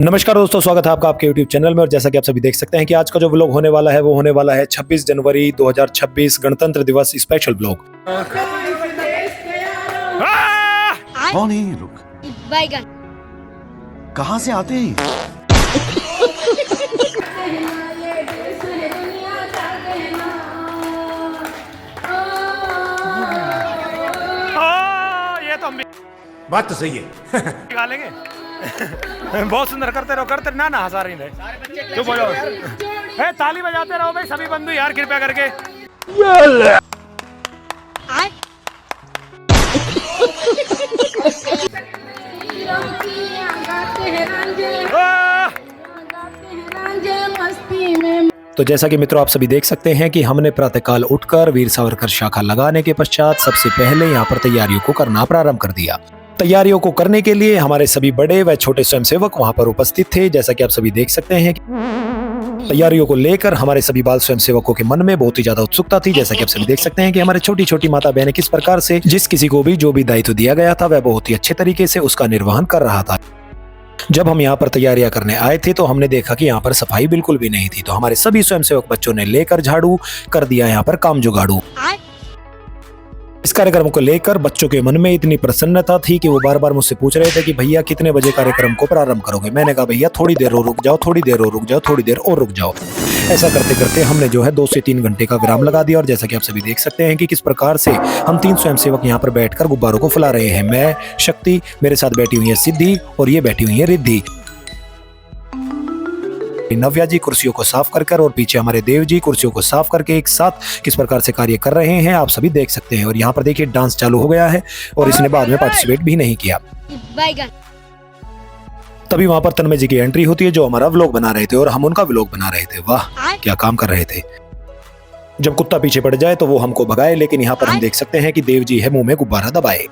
नमस्कार दोस्तों, स्वागत है आपका आपके YouTube चैनल में। और जैसा कि आप सभी देख सकते हैं कि आज का जो व्लॉग होने वाला है वो होने वाला है 26 जनवरी 2026 गणतंत्र दिवस स्पेशल व्लॉग। कौन है ये लोग? बैगन। कहाँ से आते हैं? ये तो हम बात तो सही है। निकालेंगे। बहुत सुंदर करते रहो ना हंसा रही है। चुप हो जाओ। ताली बजाते रहो भाई सभी बंधु यार, कृपया करके। तो जैसा कि मित्रों आप सभी देख सकते हैं कि हमने प्रातःकाल उठकर वीर सावरकर शाखा लगाने के पश्चात सबसे पहले यहाँ पर तैयारियों को करना प्रारंभ कर दिया। तैयारियों को करने के लिए हमारे सभी बड़े व छोटे स्वयंसेवक वहां पर उपस्थित थे। जैसा कि आप सभी देख सकते हैं कि तैयारियों को लेकर हमारे सभी बाल स्वयंसेवकों के मन में बहुत ही ज्यादा उत्सुकता थी। जैसा कि आप सभी देख सकते हैं कि हमारे छोटी छोटी माता बहनें किस प्रकार से जिस किसी को भी जो भी दायित्व दिया गया था वह बहुत ही अच्छे तरीके से उसका निर्वहन कर रहा था। जब हम यहाँ पर तैयारियां करने आए थे तो हमने देखा कि यहाँ पर सफाई बिल्कुल भी नहीं थी। तो हमारे सभी स्वयंसेवक बच्चों ने लेकर झाड़ू कर दिया यहाँ पर काम जुगाड़ू। इस कार्यक्रम को लेकर बच्चों के मन में इतनी प्रसन्नता थी कि वो बार बार मुझसे पूछ रहे थे कि भैया कितने बजे कार्यक्रम को प्रारंभ करोगे। मैंने कहा भैया थोड़ी देर और रुक जाओ, थोड़ी देर और रुक जाओ, थोड़ी देर और रुक जाओ। ऐसा करते करते हमने जो है 2 से 3 घंटे का विराम लगा दिया। और जैसा कि आप सभी देख सकते हैं कि किस प्रकार से हम 3 स्वयंसेवक यहाँ पर बैठकर गुब्बारों को फुला रहे हैं। मैं, शक्ति, मेरे साथ बैठी हुई है सिद्धि और ये बैठी हुई है रिद्धि। नव्या जी कुर्सियों को साफ कर और पीछे हमारे देव जी कुर्सियों को साफ करके एक साथ किस प्रकार से कार्य कर रहे हैं आप सभी देख सकते हैं। और यहाँ पर देखिए डांस चालू हो गया है और इसने बाद में पार्टिसिपेट भी नहीं किया। तभी वहां पर तन्मय जी की एंट्री होती है जो हमारा व्लॉग बना रहे थे और हम उनका व्लॉग बना रहे थे। वाह क्या काम कर रहे थे। जब कुत्ता पीछे पड़ जाए तो वो हमको भगाए, लेकिन यहाँ पर हम देख सकते हैं कि देव जी है मुंह में गुब्बारा दबाए।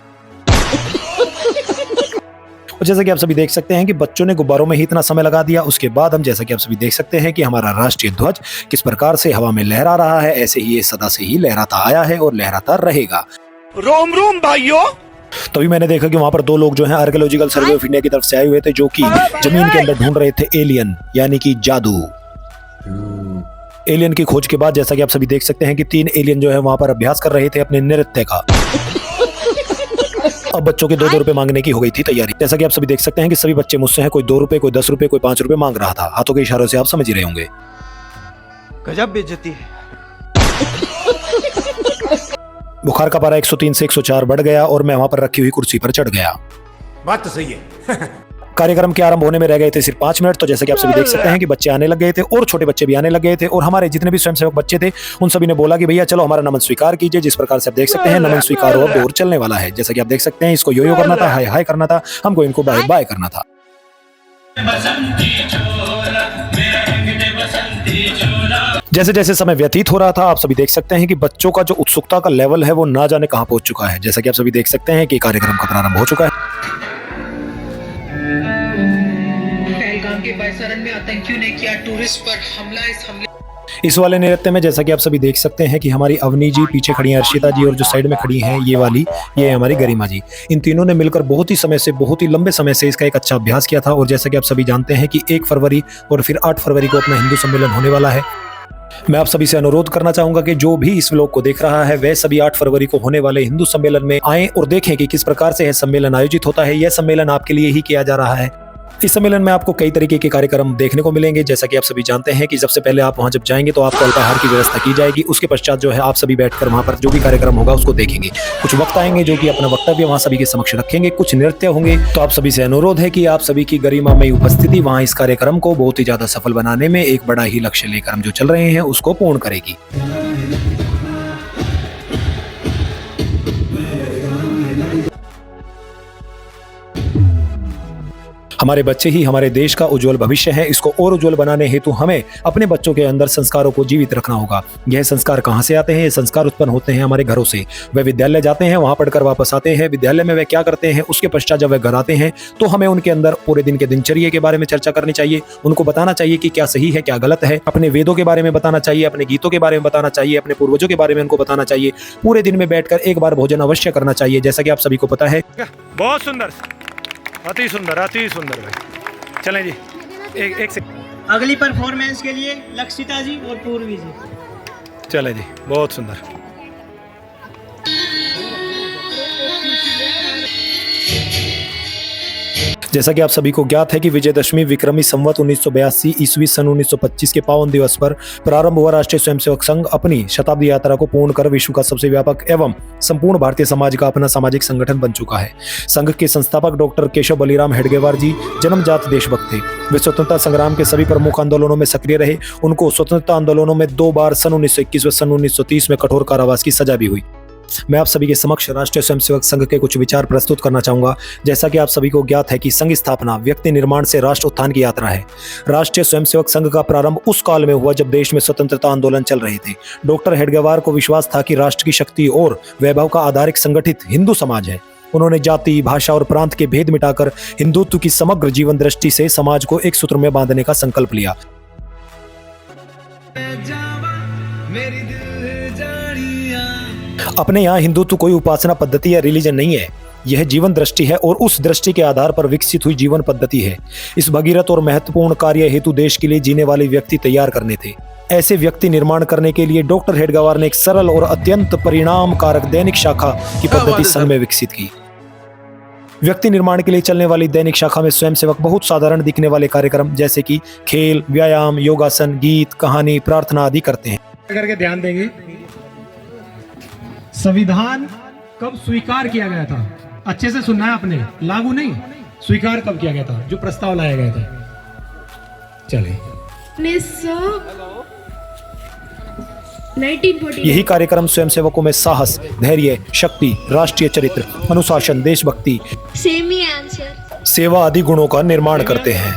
और जैसा कि आप सभी देख सकते हैं कि बच्चों ने गुब्बारों में ही इतना समय लगा दिया। उसके बाद हम जैसा कि आप सभी देख सकते हैं कि हमारा राष्ट्रीय ध्वज किस प्रकार से हवा में लहरा रहा है। ऐसे ही ये सदा से ही लहराता आया है और लहराता रहेगा। रोम रोम भाइयों। तभी मैंने देखा कि वहां पर 2 लोग जो हैं आर्कियोलॉजिकल सर्वे ऑफ इंडिया की तरफ से आए हुए थे जो कि जमीन के अंदर ढूंढ रहे थे एलियन यानी कि जादू। एलियन की खोज के बाद जैसा कि आप सभी देख सकते हैं कि 3 एलियन जो है वहां पर अभ्यास कर रहे थे अपने नृत्य का। अब बच्चों के 2-2 रुपए मांगने की हो गई थी तैयारी। जैसा कि आप सभी देख सकते हैं कि सभी बच्चे मुझसे हैं, कोई 2 रुपए, कोई 10 रुपए, कोई 5 रुपए मांग रहा था। हाथों के इशारों से आप समझ ही रहे होंगे। गजब बेइज्जती है। बुखार का पारा 103 से 104 बढ़ गया और मैं वहां पर रखी हुई कुर्सी पर चढ़ गया। बात तो सही है। कार्यक्रम के आरंभ होने में रह गए थे सिर्फ 5 मिनट। तो जैसे कि आप सभी देख सकते हैं कि बच्चे आने लग गए थे और छोटे बच्चे भी आने लग गए थे। और हमारे जितने भी स्वयंसेवक बच्चे थे उन सभी ने बोला कि भैया चलो हमारा नमन स्वीकार कीजिए। जिस प्रकार से आप देख सकते हैं नमन स्वीकार हो अब दौर चलने वाला है। जैसा कि आप देख सकते हैं इसको यो यो करना था, हाय हाय करना था, हमको इनको बाय बाय करना था। जैसे जैसे समय व्यतीत हो रहा था आप सभी देख सकते हैं कि बच्चों का जो उत्सुकता का लेवल है वो ना जाने कहां पहुंच चुका है। जैसा कि आप सभी देख सकते हैं कि कार्यक्रम का प्रारंभ हो चुका है। पहलगाम के बैसारन में आतंकियों ने किया टूरिस्ट पर हमला। इस हमले इस वाले नृत्य में जैसा कि आप सभी देख सकते हैं कि हमारी अवनी जी पीछे खड़ी हैं, अर्शिता जी, और जो साइड में खड़ी हैं ये वाली ये हमारी गरिमा जी। इन तीनों ने मिलकर बहुत ही लंबे समय से इसका एक अच्छा अभ्यास किया था। और जैसा कि आप सभी जानते हैं कि 1 फरवरी और फिर 8 फरवरी को अपना हिंदू सम्मेलन होने वाला है। मैं आप सभी से अनुरोध करना चाहूंगा कि जो भी इस व्लॉग को देख रहा है वह सभी 8 फरवरी को होने वाले हिंदू सम्मेलन में आए और देखें कि किस प्रकार से यह सम्मेलन आयोजित होता है। यह सम्मेलन आपके लिए ही किया जा रहा है। इस सम्मेलन में आपको कई तरीके के कार्यक्रम देखने को मिलेंगे। जैसा कि आप सभी जानते हैं कि सबसे पहले आप वहां जब जाएंगे तो आपको अल्पाहार की व्यवस्था की जाएगी। उसके पश्चात जो है आप सभी बैठकर वहां पर जो भी कार्यक्रम होगा उसको देखेंगे। कुछ वक्त आएंगे जो कि अपना वक्तव्य वहां सभी के समक्ष रखेंगे, कुछ नृत्य होंगे। तो आप सभी से अनुरोध है कि आप सभी की गरिमामयी उपस्थिति वहां इस कार्यक्रम को बहुत ही ज्यादा सफल बनाने में एक बड़ा ही लक्ष्य लेकर हम जो चल रहे हैं उसको पूर्ण करेगी। हमारे बच्चे ही हमारे देश का उज्जवल भविष्य है। इसको और उज्जवल बनाने हेतु हमें अपने बच्चों के अंदर संस्कारों को जीवित रखना होगा। यह संस्कार कहाँ से आते हैं? ये संस्कार उत्पन्न होते हैं हमारे घरों से। वे विद्यालय जाते हैं, वहां पढ़कर वापस आते हैं। विद्यालय में वे क्या करते हैं उसके पश्चात जब वे घर आते हैं तो हमें उनके अंदर पूरे दिन के दिनचर्या के बारे में चर्चा करनी चाहिए। उनको बताना चाहिए कि क्या सही है क्या गलत है। अपने वेदों के बारे में बताना चाहिए, अपने गीतों के बारे में बताना चाहिए, अपने पूर्वजों के बारे में उनको बताना चाहिए। पूरे दिन में बैठकर एक बार भोजन अवश्य करना चाहिए। जैसा कि आप सभी को पता है। बहुत सुंदर, अति सुंदर, अति सुंदर भाई। चलें जी। एक सेकंड अगली परफॉर्मेंस के लिए लक्षिता जी और पूर्वी जी। चले जी, बहुत सुंदर। जैसा कि आप सभी को ज्ञात है कि विजयदशमी विक्रमी संवत 1982 ईस्वी सन 1925 के पावन दिवस पर प्रारंभ हुआ राष्ट्रीय स्वयंसेवक संघ अपनी शताब्दी यात्रा को पूर्ण कर विश्व का सबसे व्यापक एवं संपूर्ण भारतीय समाज का अपना सामाजिक संगठन बन चुका है। संघ के संस्थापक डॉक्टर केशव बलिराम हेडगेवार जी जन्मजात देशभक्त थे। वे स्वतंत्रता संग्राम के सभी प्रमुख आंदोलनों में सक्रिय रहे। उनको स्वतंत्रता आंदोलनों में 2 बार सन 1921 व सन 1930 में कठोर कारावास की सजा भी हुई। मैं आप सभी के समक्ष राष्ट्रीय स्वयंसेवक संघ के कुछ विचार प्रस्तुत करना चाहूंगा। जैसा कि आप सभी को ज्ञात है कि संघ स्थापना व्यक्ति निर्माण से राष्ट्र उत्थान की यात्रा है। राष्ट्रीय स्वयंसेवक संघ का प्रारंभ उस काल में हुआ जब देश में स्वतंत्रता आंदोलन चल रहे थे। डॉक्टर हेडगेवार को विश्वास था कि राष्ट्र की शक्ति और वैभव का आधार एक संगठित हिंदू समाज है। उन्होंने जाति, भाषा और प्रांत के भेद मिटाकर हिंदुत्व की समग्र जीवन दृष्टि से समाज को एक सूत्र में बांधने का संकल्प लिया। अपने यहाँ हिंदुत्व कोई उपासना पद्धति या रिलीजन नहीं है, यह जीवन दृष्टि है और उस दृष्टि के आधार पर विकसित हुई जीवन पद्धति है। इस भगीरथ और महत्वपूर्ण कार्य हेतु देश के लिए जीने वाले व्यक्ति तैयार करने थे। ऐसे व्यक्ति निर्माण करने के लिए डॉक्टर हेडगेवार ने एक सरल और अत्यंत परिणाम कारक दैनिक शाखा की पद्धति संघ में विकसित की। व्यक्ति निर्माण के लिए चलने वाली दैनिक शाखा में स्वयंसेवक बहुत साधारण दिखने वाले कार्यक्रम जैसे कि खेल, व्यायाम, योगासन, गीत, कहानी, प्रार्थना आदि करते हैं। करके ध्यान देंगे, संविधान कब स्वीकार किया गया था? अच्छे से सुनना है आपने, लागू नहीं, स्वीकार कब किया गया था? जो प्रस्ताव लाया गया था। चलिए 1948। यही कार्यक्रम स्वयंसेवकों में साहस, धैर्य, शक्ति, राष्ट्रीय चरित्र, अनुशासन, देशभक्ति, सेमी आंसर, सेवा आदि गुणों का निर्माण करते हैं।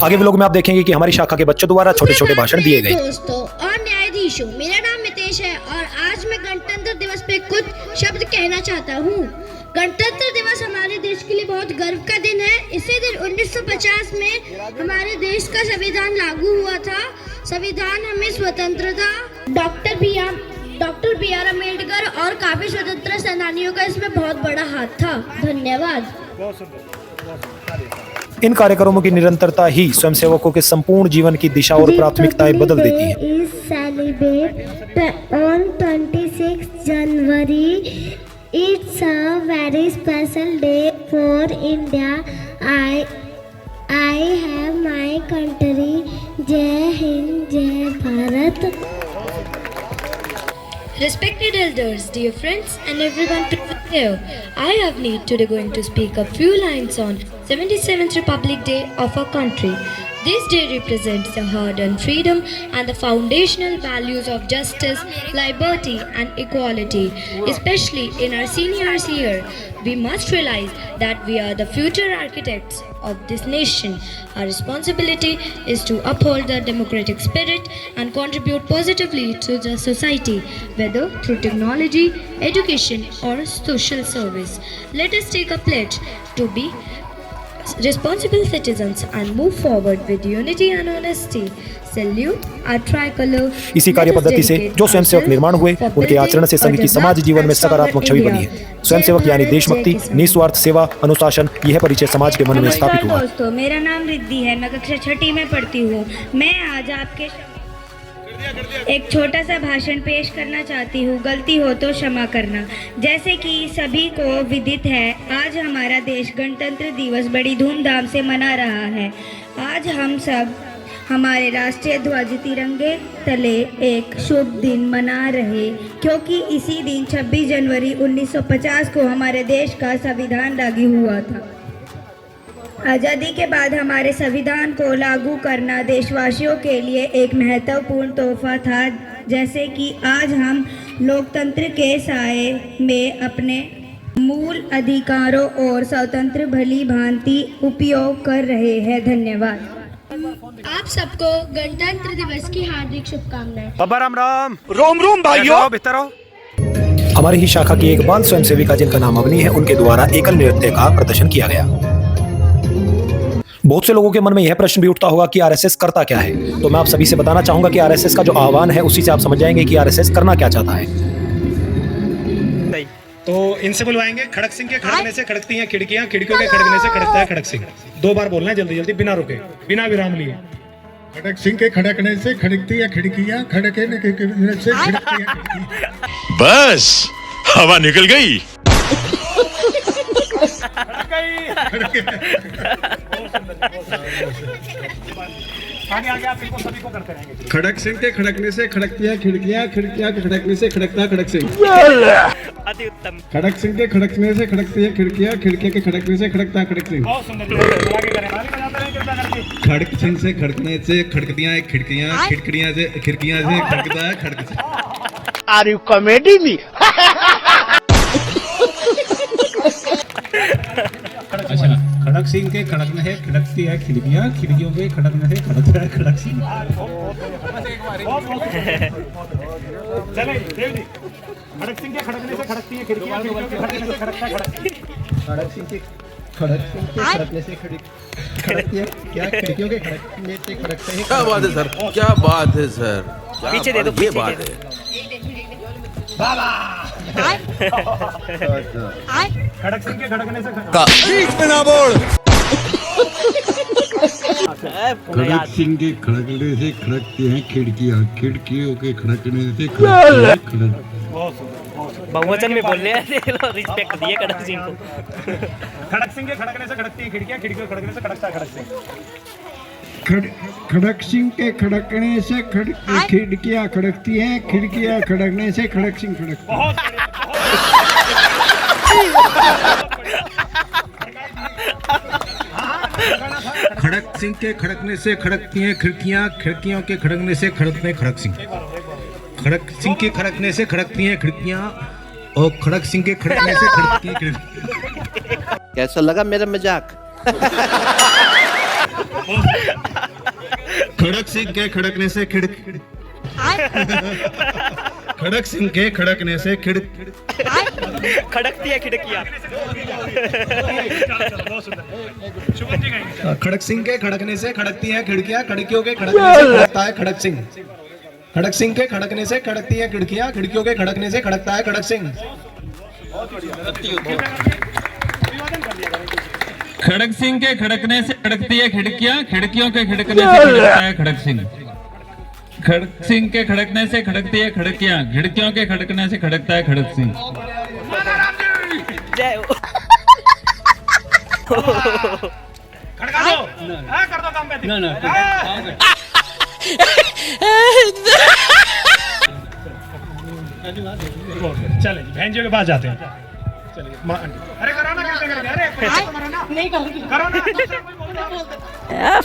आगे व्लॉग में आप देखेंगे कि हमारी शाखा के बच्चों द्वारा छोटे छोटे भाषण दिए गए। दोस्तों और न्यायाधीशों, मेरा नाम मितेश है और आज मैं गणतंत्र दिवस पे कुछ शब्द कहना चाहता हूँ। गणतंत्र दिवस हमारे देश के लिए बहुत गर्व का दिन है। इसी दिन 1950 में हमारे देश का संविधान लागू हुआ था। संविधान हमें स्वतंत्रता, डॉक्टर बी आर अम्बेडकर और काफी स्वतंत्रता सेनानियों का इसमें बहुत बड़ा हाथ था। धन्यवाद। इन कार्यक्रमों की निरंतरता ही स्वयंसेवकों के संपूर्ण जीवन की दिशा और प्राथमिकताएं बदल देती हैं। is celebrated on 26 January. It's a very special day for India. I have my country. Jai Hind, Jai Bharat. Respected elders, dear friends, and everyone present here, I have need today going to speak a few lines on 77th Republic Day of our country. This day represents the hard-earned freedom and the foundational values of justice, liberty, and equality. Especially in our seniors here, we must realize that we are the future architects of this nation. Our responsibility is to uphold the democratic spirit and contribute positively to the society, whether through technology, education, or social service. Let us take a pledge to be responsible citizens and move forward with unity and honesty. Salute our tricolor. इसी कार्य पद्धति से जो स्वयंसेवक निर्माण हुए उनके आचरण से संघ की समाज जीवन में सकारात्मक छवि बनी है। स्वयंसेवक यानी देशभक्ति, निस्वार्थ सेवा, अनुशासन, यह परिचय समाज के मन में स्थापित हुआ। दोस्तों, मेरा नाम रिद्धि है, मैं कक्षा 6ठी में पढ़ती हूँ। मैं आज आपके एक छोटा सा भाषण पेश करना चाहती हूँ। गलती हो तो क्षमा करना। जैसे कि सभी को विदित है, आज हमारा देश गणतंत्र दिवस बड़ी धूमधाम से मना रहा है। आज हम सब हमारे राष्ट्रीय ध्वज तिरंगे तले एक शुभ दिन मना रहे, क्योंकि इसी दिन 26 जनवरी 1950 को हमारे देश का संविधान लागू हुआ था। आज़ादी के बाद हमारे संविधान को लागू करना देशवासियों के लिए एक महत्वपूर्ण तोहफा था। जैसे कि आज हम लोकतंत्र के साए में अपने मूल अधिकारों और स्वतंत्र भली भांति उपयोग कर रहे हैं। धन्यवाद। आप सबको गणतंत्र दिवस की हार्दिक शुभकामनाएं। बाबा राम राम। रोम रोम भाइयों। हमारी ही शाखा की एक बाल स्वयंसेविका जिनका नाम अवनी है, उनके द्वारा एकल नृत्य का प्रदर्शन किया गया। बहुत से लोगों के मन में यह प्रश्न भी उठता होगा कि आरएसएस करता क्या है। तो मैं आप सभी से बताना चाहूंगा कि आरएसएस का जो आह्वान है उसी से आप समझ जाएंगे कि आरएसएस करना क्या चाहता है। तो इनसे बुलवाएंगे। खड़क सिंह के खड़कने से खड़कती हैं खिड़कियां, खिड़कियों के खड़कने से खड़कता है खड़क सिंह। 2 बार बोलना है जल्दी जल्दी, बिना रुके, बिना विराम लिए। खड़क सिंह के खड़कने से खड़कती है खिड़कियां, खड़कने से खिड़कती है खिड़कियां। बस हवा निकल गई। आगे आगे आप इनको सभी को करते रहेंगे। खड़क सिंह के खड़कने से खड़कती है खिड़कियां, खिड़कियां के खड़कने से खड़कता है खड़क सिंह। अति उत्तम। खड़क सिंह के खड़कने से खड़कती है खिड़कियां, खिड़कियां के खड़कने से खड़कता है खड़क सिंह। बहुत सुंदर, आगे करें, आगे बजाते रहें कृपया करके। खड़क सिंह से खड़कने से खड़कतियां है खिड़कियां, खिड़कियां से खड़कता है Khadak Singh. Are you comedy me? अच्छा, खड़क सिंह के खड़कने से खड़कती है खिड़कियां, खिड़कियों के खड़कने से खड़कता है खड़क सिंह। चले देव जी। खड़क सिंह के खड़कने से खड़कती है खिड़कियां, खिड़कियों के खड़कने से खड़कता है खड़क सिंह। खड़क सिंह के खड़कने से खड़कती है क्या, खिड़कियों के खड़कने से खड़कते हैं। क्या बात है सर, क्या बात है सर, पीछे दे दो, ये पीछे बात दे है। खड़क सिंह के खड़कने से बीच में ना बोल। खड़क सिंह के खड़कने से खड़कती हैं खिड़कियां, खिड़कियों के खड़कने से खड़कती है खड़क। बहुवचन में बोल रहे हैं, देख लो, रिस्पेक्ट दिए खड़क सिंह को। खड़क सिंह के खड़कने से खड़कती है खिड़कियां, खिड़कियों के खड़कने से खड़कता है खड़क सिंह। खड़क सिंह के खड़कने से खिड़कियां खड़कती हैं, खिड़कियां खड़कने से खड़क सिंह खड़कता है। खड़क सिंह के खड़कने से खड़कती हैं खिड़कियां, खिड़कियों के खड़कने से खड़कते हैं खड़क सिंह। खड़क सिंह के खड़कने से खड़कती हैं खिड़कियां और खड़क सिंह के खड़कने से खड़कती हैं खिड़कियां। कैसा लगा मेरा मजाक? खड़क सिंह के खड़कने से खड़क सिंह के खड़कने से खड़कती है खिड़कियां। खड़क सिंह के खड़कने से खड़कती हैं खिड़कियां, खिड़कियों के खड़कने से खड़कता है खड़क सिंह। खड़क सिंह के खड़कने से खड़कती हैं खिड़कियां, खिड़कियों के खड़कने से खड़कता है खड़क सिंह। खड़क सिंह के खड़कने से खड़कती है खिड़कियां, खिड़कियों के खड़कने से खड़कता है खड़क सिंह। खड़क सिंह के खड़कने से खड़कती है खिड़कियां, खिड़कियों के खड़कने से खड़कता है खड़क सिंह। जय खड़का दो, कर दो काम पे। ना चले बहन जी के पास जाते हैं। चलिए अरे करो ना, कैसे करोगे? अरे नहीं करो ना।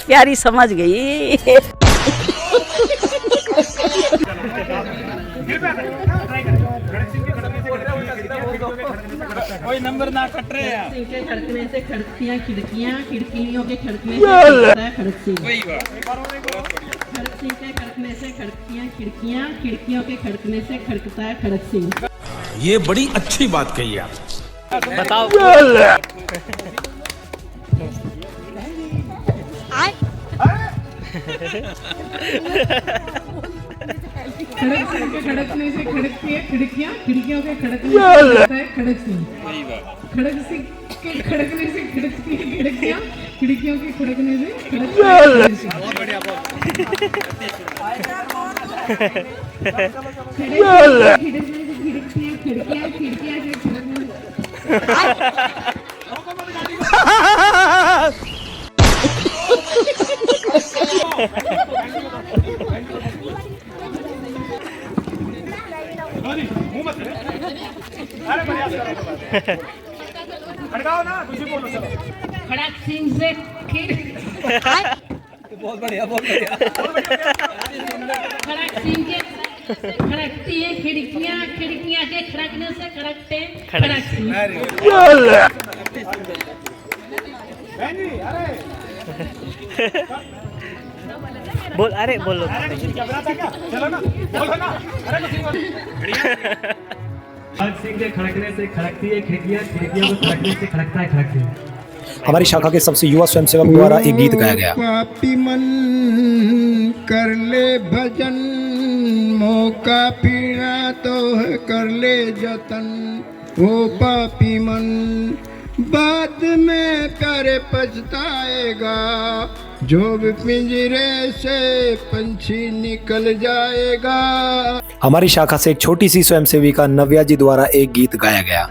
प्यारी समझ गई। कोई नंबर ना कट रहे हैं। सिंह के खड़कने से खड़कती हैं खिड़कियां, खिड़कियों के खड़कने से खड़कता है खड़क सिंह। खड़क सिंह के खड़कने से खड़कती हैं खिड़कियां, खिड़कियों के खड़कने से खड़कता है खड़क सिंह। ये बड़ी अच्छी बात कही आप। बताओ। खड़क सिंह के खड़कने से खड़कती है खिड़कियां, खिड़कियों के खड़कने से खड़कता है खड़क सिंह। खड़क सिंह के खड़कने से खड़कती है खिड़कियां, खिड़कियों के खड़कने से खड़कता है खड़क सिंह। बहुत बढ़िया, खिड़कियां, खिड़कियां के खड़कने खड़काओ ना, कुछ भी बोलो, चलो। खड़क सिंह से बहुत बढ़िया, बहुत बढ़िया। खड़क सिंह के खड़कती है खिड़कियां, खिड़कियां के खड़कने से खड़कते हैं खड़क सिंह। बोल, अरे बोलो। चलो ना, बोलो ना। खड़क सिंह के खड़कने से खड़कती है खिड़कियां, खिड़कियों के खड़कने से खड़कता है खड़क सिंह। हमारी शाखा के सबसे युवा स्वयंसेवक द्वारा एक गीत गाया गया। पापी मन कर ले भजन, मौका फिरा तो है कर ले जतन। वो पापी मन बाद में प्यारे पछताएगा, जो भी पिंजरे से पंछी निकल जाएगा। हमारी शाखा से एक छोटी सी स्वयंसेविका नव्या जी द्वारा एक गीत गाया गया।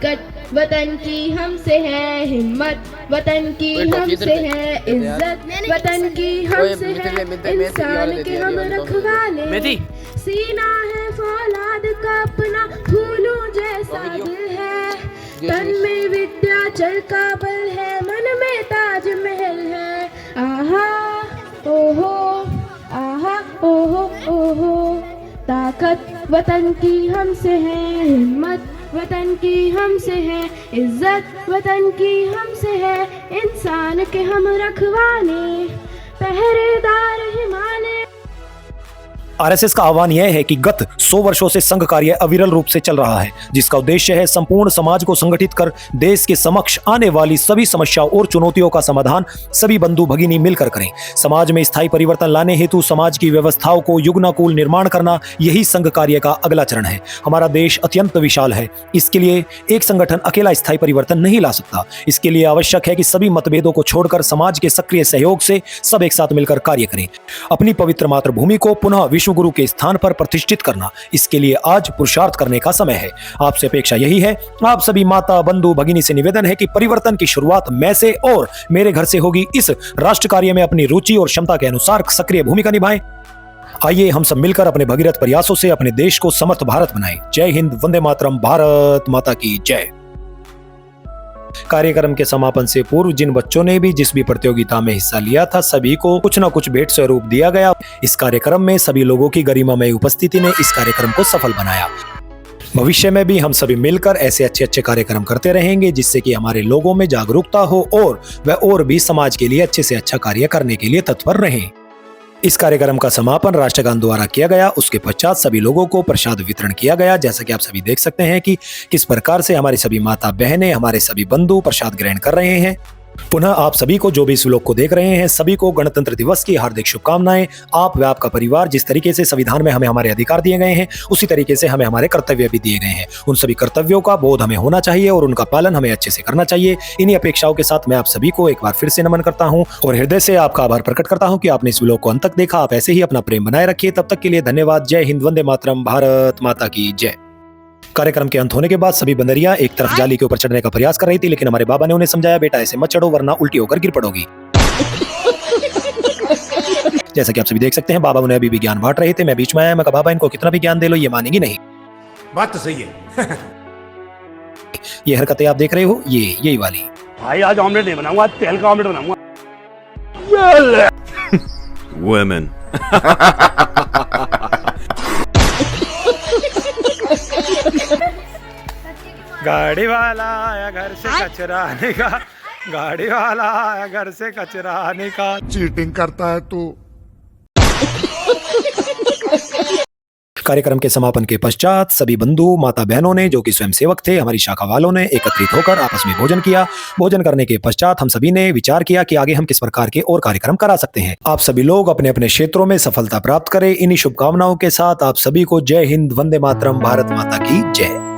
वतन की हमसे है हिम्मत, वतन की हमसे है इज्जत, वतन की हमसे है इंसान के हम रखवाले। सीना है फौलाद का अपना, फूलों जैसा दिल है, तन में विद्याचल का बल है, मन में ताज महल है। आहा ओहो, आहा ओहो ओहो, ताकत वतन की हमसे है हिम्मत, वतन की हमसे है इज्जत, वतन की हमसे है इंसान के हम रखवाले, पहरेदार हिमालय। आरएसएस का आह्वान यह है कि गत 100 वर्षों से संघ कार्य अविरल रूप से चल रहा है, जिसका उद्देश्य है संपूर्ण समाज को संगठित कर देश के समक्ष आने वाली सभी समस्याओं और चुनौतियों का समाधान सभी बंधु भगिनी मिलकर करें। समाज में स्थायी परिवर्तन लाने हेतु समाज की व्यवस्थाओं को युगनाकूल निर्माण करना, यही संघ कार्य का अगला चरण है। हमारा देश अत्यंत विशाल है, इसके लिए एक संगठन अकेला स्थायी परिवर्तन नहीं ला सकता। इसके लिए आवश्यक है कि सभी मतभेदों को छोड़कर समाज के सक्रिय सहयोग से सब एक साथ मिलकर कार्य करें। अपनी पवित्र मातृभूमि को पुनः विश्व गुरु के स्थान पर प्रतिष्ठित करना, इसके लिए आज पुरुषार्थ करने का समय है। आपसे अपेक्षा यही है, आप सभी माता बंधु भगिनी से निवेदन है कि परिवर्तन की शुरुआत मैं से और मेरे घर से होगी। इस राष्ट्र कार्य में अपनी रुचि और क्षमता के अनुसार सक्रिय भूमिका निभाएं। आइए हम सब मिलकर अपने भगीरथ प्रयासों से अपने देश को समर्थ भारत बनाएं। जय हिंद, वंदे मातरम, भारत माता की जय। कार्यक्रम के समापन से पूर्व जिन बच्चों ने भी जिस भी प्रतियोगिता में हिस्सा लिया था, सभी को कुछ न कुछ भेंट स्वरूप दिया गया। इस कार्यक्रम में सभी लोगों की गरिमामय उपस्थिति ने इस कार्यक्रम को सफल बनाया। भविष्य में भी हम सभी मिलकर ऐसे अच्छे अच्छे कार्यक्रम करते रहेंगे, जिससे कि हमारे लोगों में जागरूकता हो और वह और भी समाज के लिए अच्छे से अच्छा कार्य करने के लिए तत्पर रहें। इस कार्यक्रम का समापन राष्ट्रगान द्वारा किया गया। उसके पश्चात सभी लोगों को प्रसाद वितरण किया गया। जैसा कि आप सभी देख सकते हैं कि किस प्रकार से हमारी सभी माता बहनें, हमारे सभी बंधु प्रसाद ग्रहण कर रहे हैं। पुनः आप सभी को, जो भी इस व्लॉग को देख रहे हैं, सभी को गणतंत्र दिवस की हार्दिक शुभकामनाएं। आप व आपका परिवार जिस तरीके से संविधान में हमें हमारे अधिकार दिए गए हैं, उसी तरीके से हमें हमारे कर्तव्य भी दिए गए हैं। उन सभी कर्तव्यों का बोध हमें होना चाहिए और उनका पालन हमें अच्छे से करना चाहिए। इन्हीं अपेक्षाओं के साथ मैं आप सभी को एक बार फिर से नमन करता हूं और हृदय से आपका आभार प्रकट करता हूं कि आपने इस व्लॉग को अंत तक देखा। आप ऐसे ही अपना प्रेम बनाए रखिए। तब तक के लिए धन्यवाद। जय हिंद, वंदे मातरम, भारत माता की जय। कार्यक्रम के अंत होने के बाद सभी बंदरियां एक तरफ जाली के ऊपर चढ़ने का प्रयास कर रही थी, लेकिन हमारे बाबा ने उन्हें समझाया, बेटा ऐसे मत चढ़ो वरना उल्टी होकर गिर पड़ोगी। जैसा कि आप सभी देख सकते हैं, बाबा उन्हें अभी भी ज्ञान बांट रहे थे। मैं बीच में आया, मैं कहा बाबा इनको कितना भी ज्ञान दे लो, ये मानेंगी नहीं। बात तो सही है। ये हरकतें आप देख रहे हो, ये यही वाली। भाई आज ऑमलेट नहीं बनाऊंगा, आज तेल का ऑमलेट बनाऊंगा। Women. गाड़ी वाला आया घर से कचरा निकाल, गाड़ी वाला आया घर से कचरा निकाल। चीटिंग करता है तू। कार्यक्रम के समापन के पश्चात सभी बंधु माता बहनों ने, जो कि स्वयं सेवक थे, हमारी शाखा वालों ने एकत्रित होकर आपस में भोजन किया। भोजन करने के पश्चात हम सभी ने विचार किया कि आगे हम किस प्रकार के और कार्यक्रम करा सकते हैं। आप सभी लोग अपने अपने क्षेत्रों में सफलता प्राप्त करें। इन्हीं शुभकामनाओं के साथ आप सभी को जय हिंद, वंदे मातरम, भारत माता की जय।